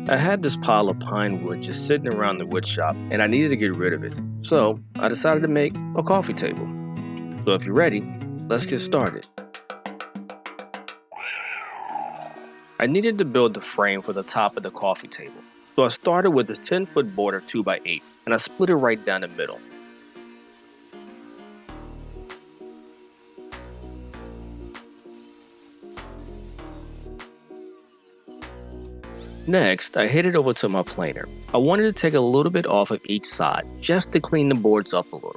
I had this pile of pine wood just sitting around the wood shop and I needed to get rid of it. So I decided to make a coffee table. So if you're ready, let's get started. I needed to build the frame for the top of the coffee table. So I started with this 10-foot board of 2x8 and I split it right down the middle. Next, I headed over to my planer. I wanted to take a little bit off of each side just to clean the boards up a little.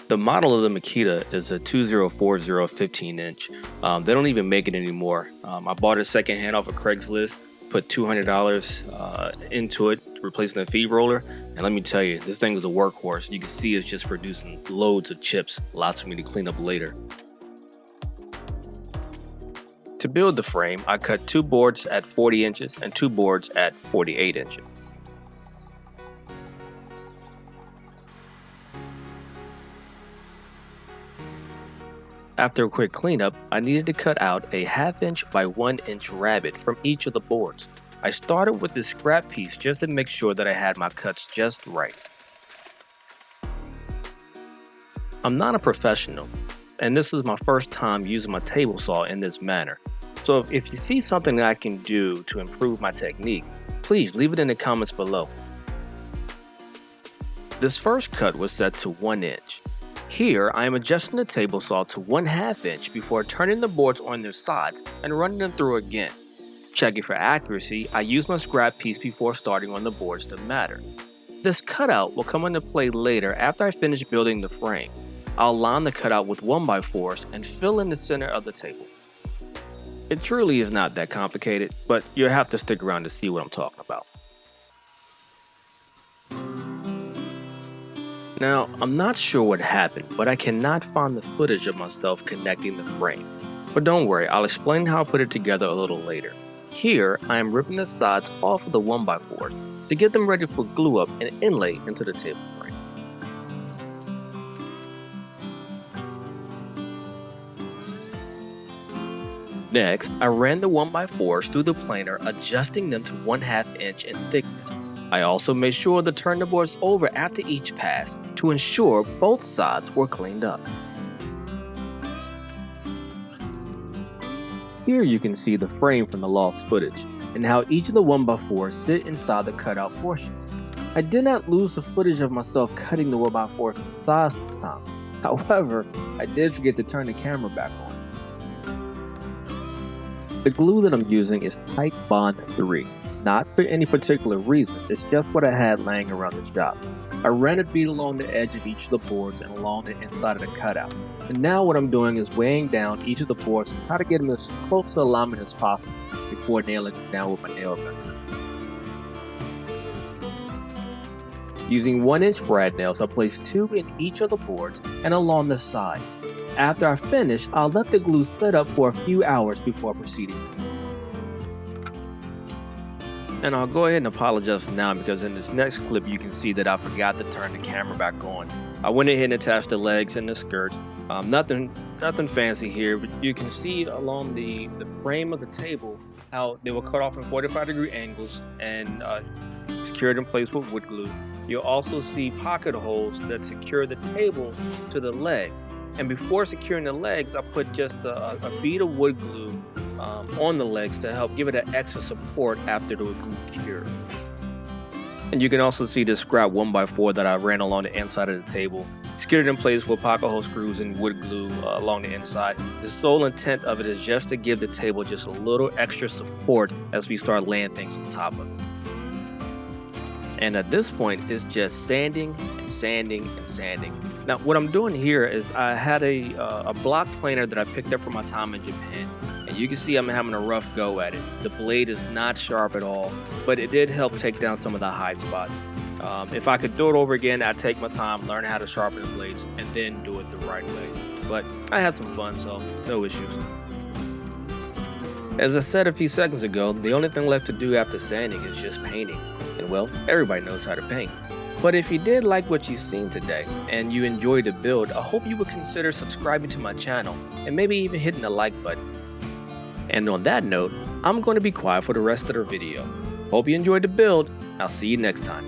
The model of the Makita is a 2040 15-inch. They don't even make it anymore. I bought it secondhand off of Craigslist, put $200 into it, replacing the feed roller. And let me tell you, this thing is a workhorse. You can see it's just producing loads of chips, lots for me to clean up later. To build the frame, I cut 2 boards at 40 inches and 2 boards at 48 inches. After a quick cleanup, I needed to cut out a 1/2 inch by 1 inch rabbet from each of the boards. I started with this scrap piece just to make sure that I had my cuts just right. I'm not a professional, and this is my first time using my table saw in this manner. So if you see something that I can do to improve my technique, please leave it in the comments below. This first cut was set to 1 inch. Here, I am adjusting the table saw to 1/2 inch before turning the boards on their sides and running them through again. Checking for accuracy, I use my scrap piece before starting on the boards that matter. This cutout will come into play later after I finish building the frame. I'll line the cutout with 1x4s and fill in the center of the table. It truly is not that complicated, but you'll have to stick around to see what I'm talking about. Now, I'm not sure what happened, but I cannot find the footage of myself connecting the frame. But don't worry, I'll explain how I put it together a little later. Here, I am ripping the sides off of the 1x4s to get them ready for glue up and inlay into the table frame. Next, I ran the 1x4s through the planer, adjusting them to 1/2 inch in thickness. I also made sure to turn the boards over after each pass to ensure both sides were cleaned up. Here you can see the frame from the lost footage and how each of the 1x4s sit inside the cutout portion. I did not lose the footage of myself cutting the 1x4s from the sides this time. However, I did forget to turn the camera back on. The glue that I'm using is Tight Bond 3. Not for any particular reason, it's just what I had laying around the shop. I ran a bead along the edge of each of the boards and along the inside of the cutout. And now what I'm doing is weighing down each of the boards and try to get them as close to alignment as possible before nailing them down with my nail gun. Using 1-inch brad nails, I placed 2 in each of the boards and along the sides. After I finish, I'll let the glue set up for a few hours before proceeding. And I'll go ahead and apologize now because in this next clip you can see that I forgot to turn the camera back on. I went ahead and attached the legs and the skirt. Nothing fancy here, but you can see along the frame of the table how they were cut off in 45-degree angles and secured in place with wood glue. You'll also see pocket holes that secure the table to the legs. And before securing the legs, I put just a bead of wood glue on the legs to help give it an extra support after the glue cured. And you can also see this scrap 1x4 that I ran along the inside of the table, secured in place with pocket hole screws and wood glue along the inside. The sole intent of it is just to give the table just a little extra support as we start laying things on top of it. And at this point, it's just sanding and sanding and sanding. Now, what I'm doing here is I had a block planer that I picked up from my time in Japan. And you can see I'm having a rough go at it. The blade is not sharp at all, but it did help take down some of the high spots. If I could do it over again, I'd take my time, learn how to sharpen the blades, and then do it the right way. But I had some fun, so no issues. As I said a few seconds ago, the only thing left to do after sanding is just painting. And well, everybody knows how to paint. But if you did like what you've seen today and you enjoyed the build, I hope you would consider subscribing to my channel and maybe even hitting the like button. And on that note, I'm going to be quiet for the rest of the video. Hope you enjoyed the build. I'll see you next time.